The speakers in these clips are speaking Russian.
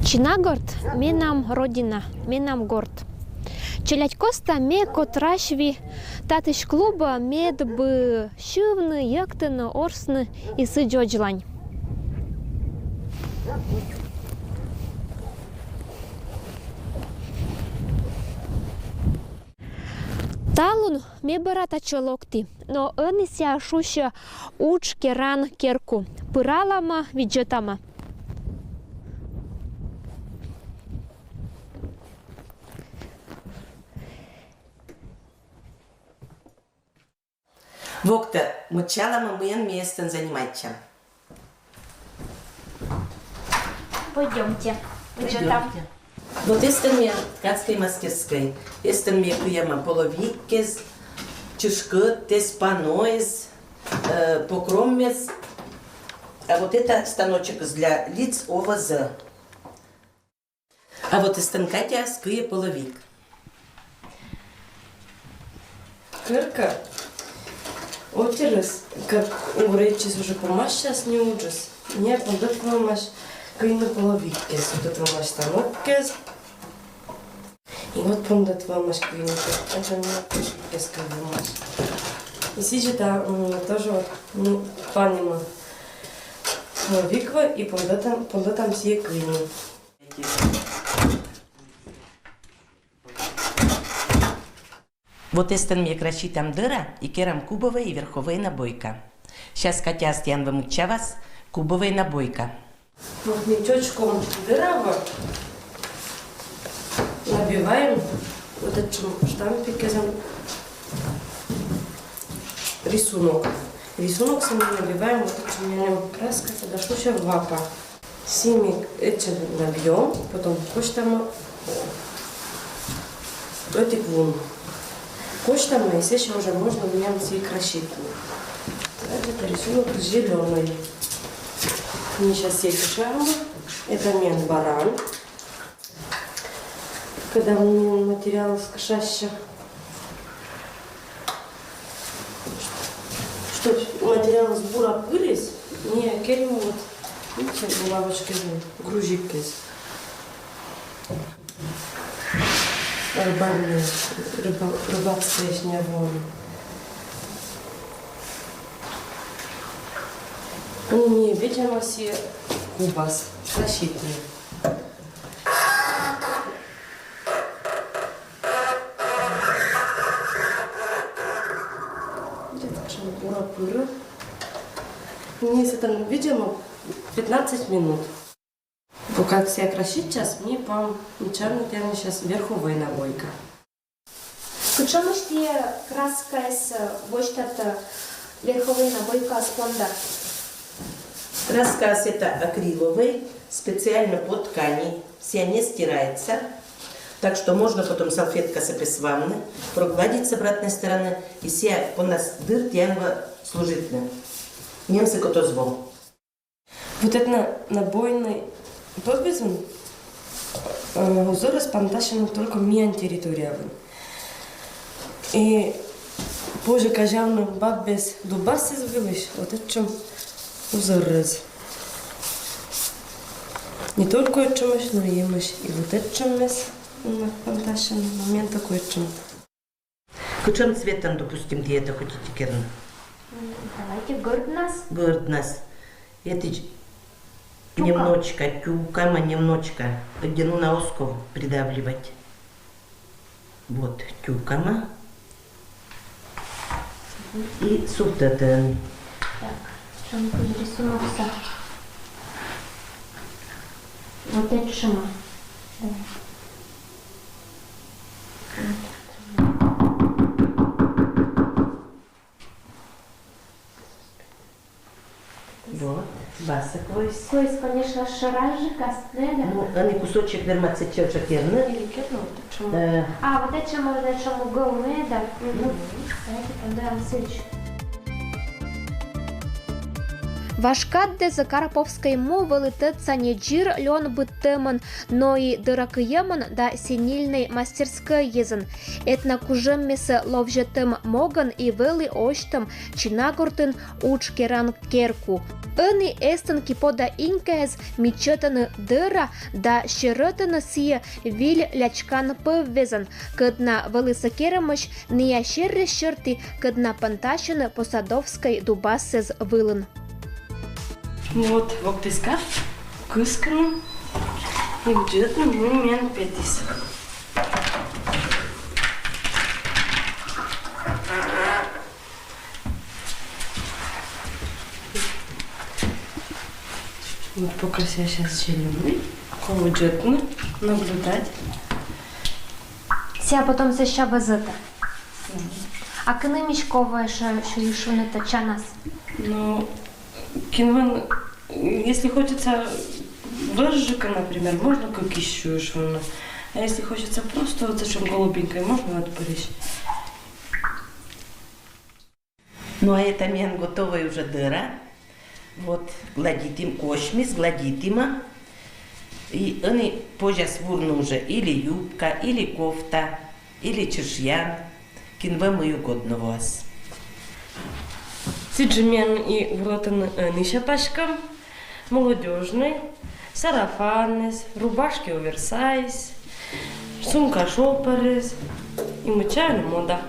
Чинагород – менам родина, менам город. Челядь коста ме котрашви татыш клуба мед бы шивны, яктыны, орсны и сыджоджлань. Талун ме барата чолокти, но ынися шуша уч керан керку, пыралама виджетама. Вокта, мычала мы местом заниматься. Пойдемте. Вот это мне ткацкой мастерской. Это мне куема половикез, чушкотес, паноез, покромез. А вот это станочек для лиц ОВЗ. А вот из станкатя скуе половик. Кырка. Отерес, как уречис уже помаш, сейчас не ужас. Не, подот помаш, кыйны половиккес, подот помаш станоккес. И вот подот помаш кыйны, это не половиккес, как помаш. И сейчас тоже вот панима половиква и подотам все кыйны. Вот это мне кращи там дыра и керам кубовая и верховая набойка. Сейчас Катя Астьян вымуча вас кубовая набойка. Вот ниточком дыра набиваем вот этим штампиком рисунок. Рисунок сами набиваем вот этим краской, тогда что вапа. Сими этим набьем, потом коштам эти вун. Коштам, если уже можно менять все красить. Это рисунок зеленый. Мы сейчас все пишем. Это мен баран. Когда материал скошащий. Что материал сбора пылись, не керем вот. Видите, булавочки грузики. Рыбацкая шнявона. Они не видимо все кубас, защитные. Где-то шампура-пыра. Если там, видимо, 15 минут. Как себя красить сейчас, мне по нечам сейчас верховая набойка. Почему что краска из вощата верховая набойка стандарт? Краска это акриловый, специально по ткани, вся не стирается. Так что можно потом салфетка с ванны прогладить с обратной стороны и вся у нас дыр тянва служитна. Немцы кото звон. Вот это набойный подписан узор спанташен только миан территория. И позже каждый баб без дубасы звились, вот это чем узор раз. Не только это чем но и мышь, и вот это чем mes спанташен момент такой чем. Каким цветом, допустим, где это хотите керн? Давайте горднас. Горднас. Это немножечко тюкама, немножечко одну на осков придавливать. Вот тюкама. И субтатен. Так, что мы тут рисуемся? Вот это шима. Вот, басок войс. Койс, конечно, шаражи, кастнеда. Ну, они кусочек дермацечел шакерны. Или керно, вот это чем. А, вот это чему говнеда. Давайте подаем сыч. Вашкадде за карповской мовы летеца не джир лен быттемон, но и дыракыемон да синильной мастерской езен. Этна кужеммесе ловжетем моган и вели оштам чинагуртын учкеран керку. Ыни эстен кипода инкез мичетаны дыра да щерытыны сие виль лячкан пыввезен, кыдна вылысакерамыш ния щерре щерти, кыдна панташыны посадовской дубасез вылын. Вот, воктыска, кыскану, и бюджетно мен петис. Вот пока я сейчас челюбы, бюджетно наблюдать. Ся потом се ща везете. А кини мішкове, що їшунете чанас? Ну, кинван, если хочется выжжика, например, можно как еще швуна. А если хочется просто вот зачем голубенькой, можно отпарить. Ну а это мен готовая уже дыра. Вот, гладитим кошмис, гладитима. И они позже свурну уже или юбка, или кофта, или чешьян. Кинве мою годно вас. Сиджимен и вротан ныша пашкам, молодежный, сарафанес, рубашки оверсайз, сумка шопперес и мычайна мода.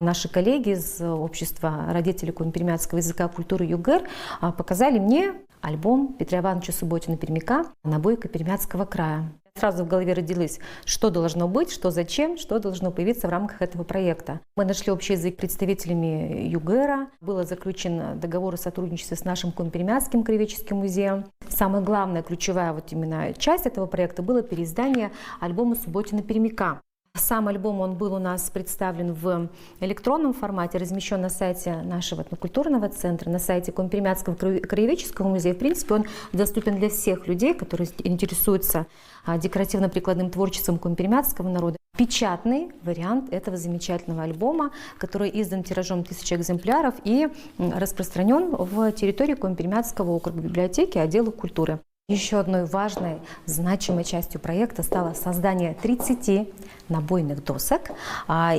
Наши коллеги из общества родителей коми-пермяцкого языка и культуры ЮГР показали мне альбом Петра Ивановича Субботина-Пермяка «Набойка Пермяцкого края». Сразу в голове родилось, что должно быть, что зачем, что должно появиться в рамках этого проекта. Мы нашли общий язык с представителями ЮГРа, был заключен договор о сотрудничестве с нашим Коми-Пермяцким краеведческим музеем. Самая главная, ключевая вот именно часть этого проекта было переиздание альбома Субботина-Пермяка. Сам альбом он был у нас представлен в электронном формате, размещен на сайте нашего этнокультурного центра, на сайте Коми-Пермяцкого краеведческого музея. В принципе, он доступен для всех людей, которые интересуются декоративно-прикладным творчеством коми-пермяцкого народа. Печатный вариант этого замечательного альбома, который издан тиражом 1000 экземпляров и распространен в территории Коми-Пермяцкого округа библиотеки отдела культуры. Еще одной важной, значимой частью проекта стало создание 30 набойных досок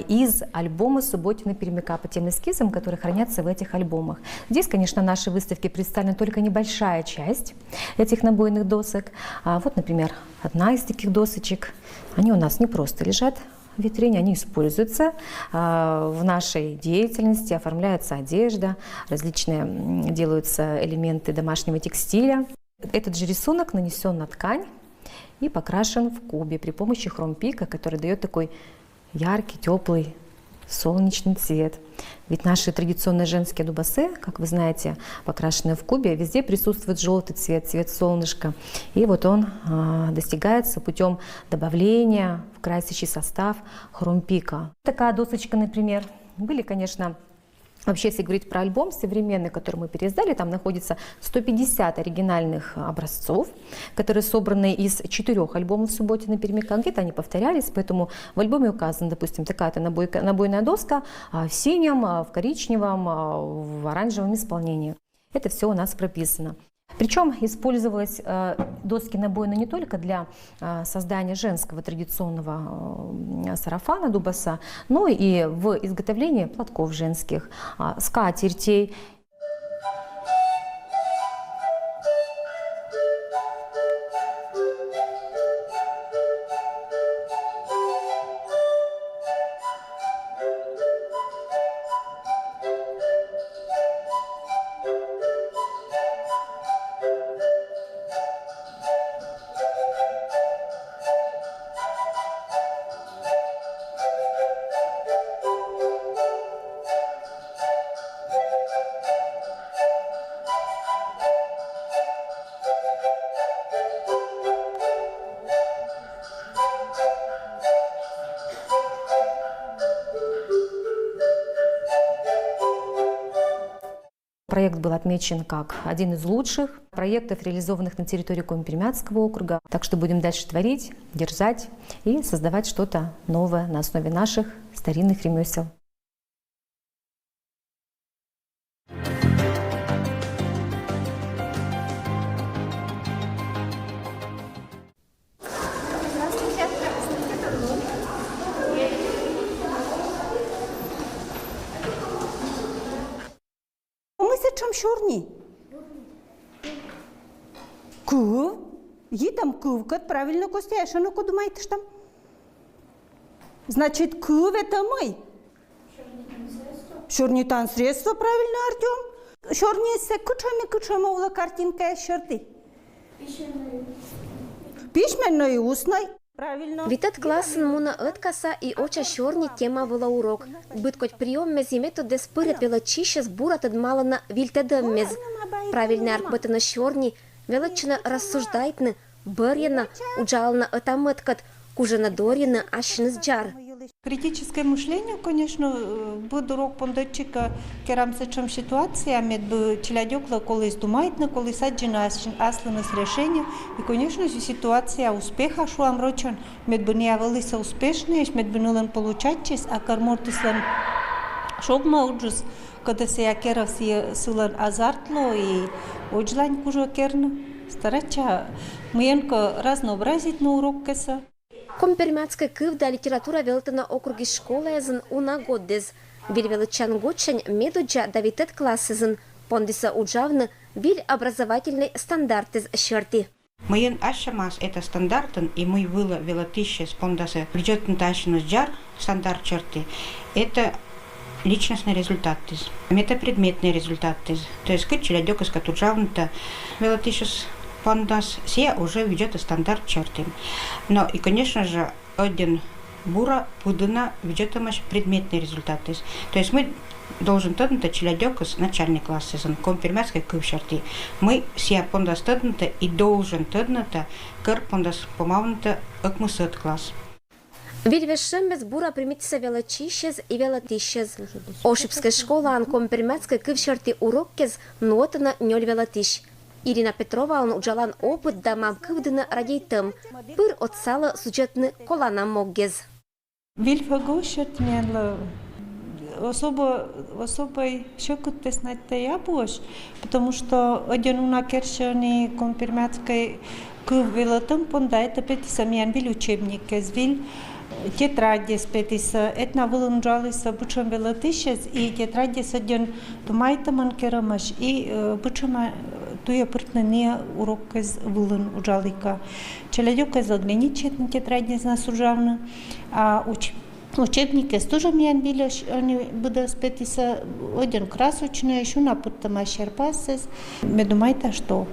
из альбома Субботина-Пермяка по тем эскизам, которые хранятся в этих альбомах. Здесь, конечно, в нашей выставке представлена только небольшая часть этих набойных досок. Вот, например, одна из таких досочек. Они у нас не просто лежат в витрине, они используются в нашей деятельности, оформляется одежда, различные делаются элементы домашнего текстиля. Этот же рисунок нанесен на ткань и покрашен в кубе при помощи хромпика, который дает такой яркий, теплый, солнечный цвет. Ведь наши традиционные женские дубасе, как вы знаете, покрашенные в кубе, везде присутствует желтый цвет, цвет солнышка. И вот он достигается путем добавления в красящий состав хромпика. Такая досочка, например. Были, конечно, Вообще, если говорить про альбом современный, который мы переиздали, там находится 150 оригинальных образцов, которые собраны из 4 альбомов Субботина Пермяка. Где-то они повторялись, поэтому в альбоме указана, допустим, такая-то набойная доска в синем, в коричневом, в оранжевом исполнении. Это все у нас прописано. Причем использовались доски набойные не только для создания женского традиционного сарафана дубаса, но и в изготовлении платков женских, скатертей. Проект был отмечен как один из лучших проектов, реализованных на территории Коми-Пермяцкого округа. Так что будем дальше творить, держать и создавать что-то новое на основе наших старинных ремесел. Чим чорні? Кув? Є там кувкат, правильно, Костя, а що ну думаєте ж там? Значит, кув это мы. Чорні там средства, правильно, Артем? Чорні се кучами ула картинка шорти. Письменной и устной. Правильно. Витат класын муна ыткаса и оча шорни тема была урок. Быткоть прием мез името де спыры пела чище сбурат адмалана вильтедем мез. Правильный арк на шорни, величина рассуждайтны, бырьяна, уджална этамыткат, кужена дорьяна ашныз джар. Критическое мышление, конечно, буде урок пондочика керамся чим ситуаціями, бо челядьокла колись думають, коли саджена аслина з рішення. І, конечно, ситуація успіха, що вам рочен, мед би не явилися успішні, мед би не получатись, а кармортислен шок мауджус, коли се якера всі силен азартло і оджлань кужо керна. Старача миенко разнообразить на урок кеса. Коми-Пермяцкая кывда литература велтана округи школа язын уна годдез. Виль величан годчань медуджа давитет классезын. Пондиса уджавны виль образовательный стандартез шерти. Моен ашамас это стандартен, и мой выло велотище спондаса бюджетный тащинус джар стандарт черты. Это личностный результат, метапредметный результат. То есть кычелядёк из катуджавната велотище Пандас все уже ведет стандарт черты. Но и, конечно же, один бура пудына ведет предметный результат. То есть мы должен таднта челядёкас начальный класс из Коми-Пермяцкой кывшарты. Мы все пандас таднта и должен таднта кыр пандас помавнта акмусет класс. Вильвешембез бура примитися велочищез и велотищез. Ошибская школа ан Коми-Пермяцкой кывшарты уроккез нотана нёль велотищ. Ирина Петрова он уджалан опыт да мам кывдына радейтым. Пыр отсала сюжетны колана моггез. Вильфагошет менла особой щекот теснать-то я бош, потому что один у накершани Коми-Пермяцкой кыв велотым понда это петиса мен виль учебник виль тетради спетиса этна вылунжалиса бучам велотищез и тетради саден тумайтаман керамаш и бучама туя пыртнане урок из вылун уджалика. Челядёк из ограничит на тетради из нас ужавна, а учебники тоже меня били, они будут спетиса один красочный, еще на пыртама шерпасес. Me думаете, что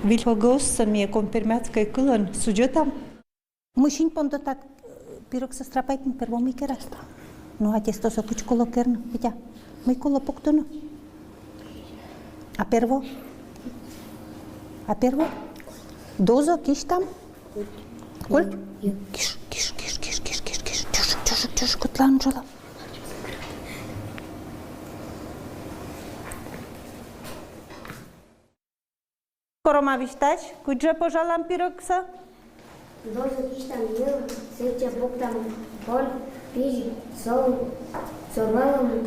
вильфагоссами Коми-Пермяцкой кылан сюжетом? Мужчин пондатат пирог со страпайтом первому кераста. Ну а тесто со пучколо керна, видя, мы коло поктуно. А перво? Доза киш там? Коль? Киш. Чушек, котлан жала. скоро мавиштач, куджа пожалам пирокса? Доза киштам ел, сеча буктам пол, пиж, сол, сорвалам,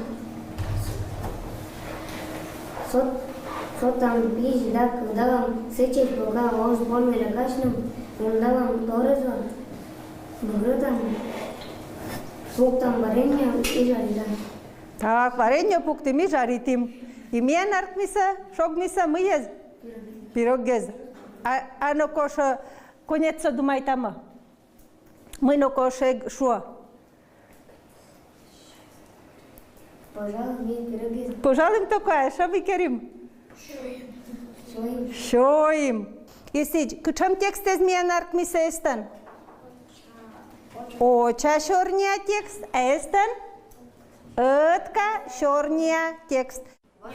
сотам пиж, дак, давам, сеча бога, оз болме ракашнам, давам тореза, бугротам, буктам варенья и жаридам. Так, варенье пукты ми жаритим. И мия наркмиса, шогмиса миез. Пирогез. А но коша конеца думай тама. Мы но коша шуа. Пожалуй, мне пироги Пожалуйста, такая, что мы керим? своим. Шоим. Если кучам текст из мия наркмиса эстан? Оча шорния текст эстан? Этка шорния текст.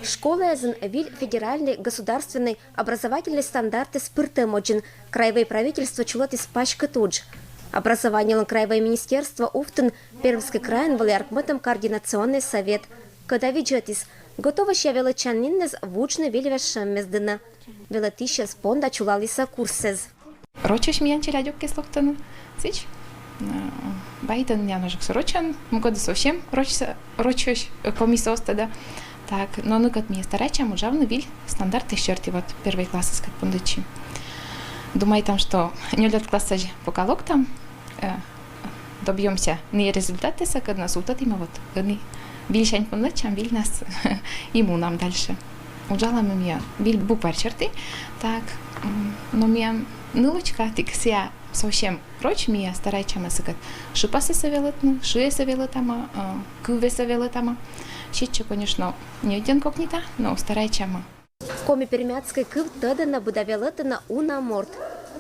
Школа язын виль федеральный государственный образовательный стандарты спыртэмоджин. Краевое правительство чулат из пачка тудж. Образование краевое министерство уфтын Пермский край валяркмытым координационный совет. Когда виджетис, готово ща величаниннез вучны вильвешем мездына. Велатища спонда чулалиса курсез. Рочеш миян челядёк кислоктаны. Сич? Байден няножек сорочан. Мгоды совсем рочеш комиссос тогда. Так, но ну как мне старача, мужавны виль стандарты щерти вот первый класс искать пундычи. Думаю там, что не лет класса же поколок там добьемся не результаты, когда нас утат има вот они виль шань пундычам виль нас ему нам дальше. Ужала мы меня виль букварь черты, так, но меня нылочка тиксия совсем роч меня старача мы искать шипасы совелетны, шуе совелетама, куве совелетама. Щитче, конечно, не один когнита, но старайчама. Коми пермяцкой кыв тадана будавелетана уна морт.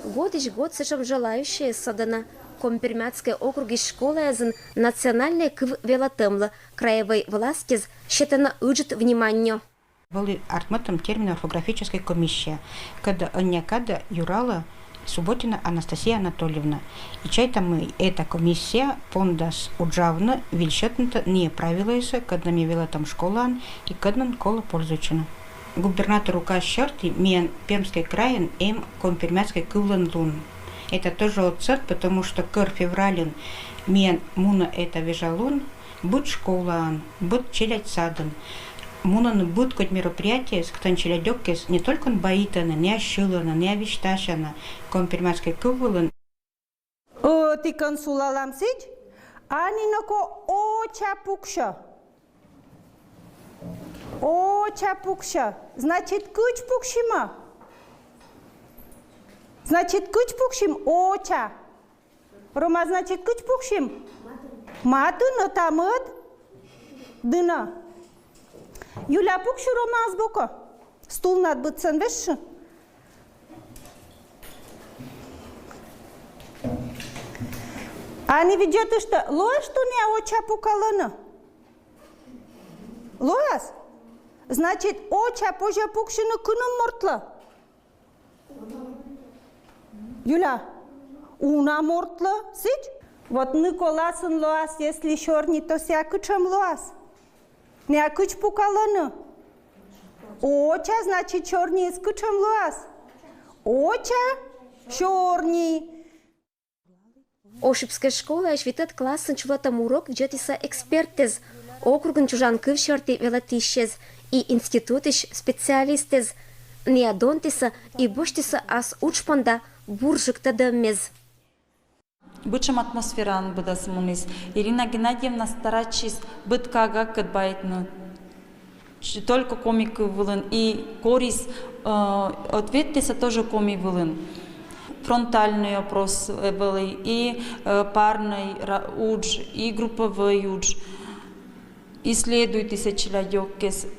Годищ год сышам желающие садана. Коми пермяцкой округи школа язын национальный кыв велатемла. Краевой властиз считана уджит внимание. Были артматом термин орфографической комиссии, когда некада юрала Субботина Анастасия Анатольевна. И чай-то мы, эта комиссия, пондас уджавна, вильшетната не правилася, когда мне вела там школан и когда кола пользуючена. Губернатор указ черти мен Пермский край компермятской кывлан лун. Это тоже отцет, потому что кыр феврален мен муна это вежалун, будь школан, будь челядь садан. Мунан будь хоть мероприятие, с кто челядёккес не только боитана, не ошилана, не овещташана, комперматской кывлан. Ти консулалам сич? Ани нако оча пукша. Оча пукша. Значит, куч пукшима. Значит, куч пукшим оча. Рома, значит, куч пукшим. Мату, но тамыт. Дына. Юля пукшу Рома азбока. Стул над бытсен вешши. Ани видят, что лоя, что не оча пукалана. Лояс? Значит, оча позже пукшина куном мортла. Юля, уна мортла, сич? Вот Николасын лоас, если шорни, то сякучам лоас. Не акуч пукалана. Оча, значит, черни искучам лоас. Оча, черни. Ошибская школа швитет классын чулатам урок вджетиса экспертез. Округын чужан кыв шорти велатищез. И институтиш специалистез. Неадонтиса и боштиса ас учпонда буржик тадамез. Бычым атмосфераны быдасымыныз. Ирина Геннадьевна старачись быт кага кытбайтны. Только комик вылын. И корис ответтеса тоже коми вылын. Фронтальный опрос был, и парный удж, и групповой удж. Исследуйте человек,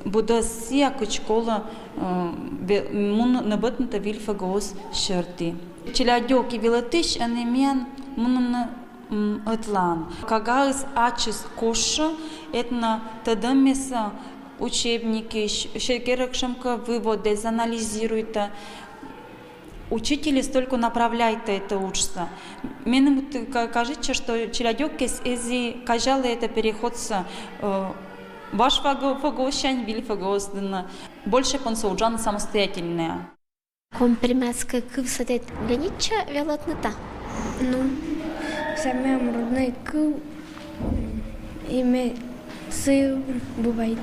буде всяка школа мун набытната вильфагос шерти. Человек и вилатыш анемен мун атлан. Кагас ачис коша, это тадамеса учебники, шекеракшамка выводы, анализируйте. Учители столько направляют это учится. Мне кажется, что человек, если каждый это переход с ваш фагошань, виль фагос, больше консулджан самостоятельная. Компермятская кывсадет ленича велотныта. Ну, самым родной кыл имя сын бывает.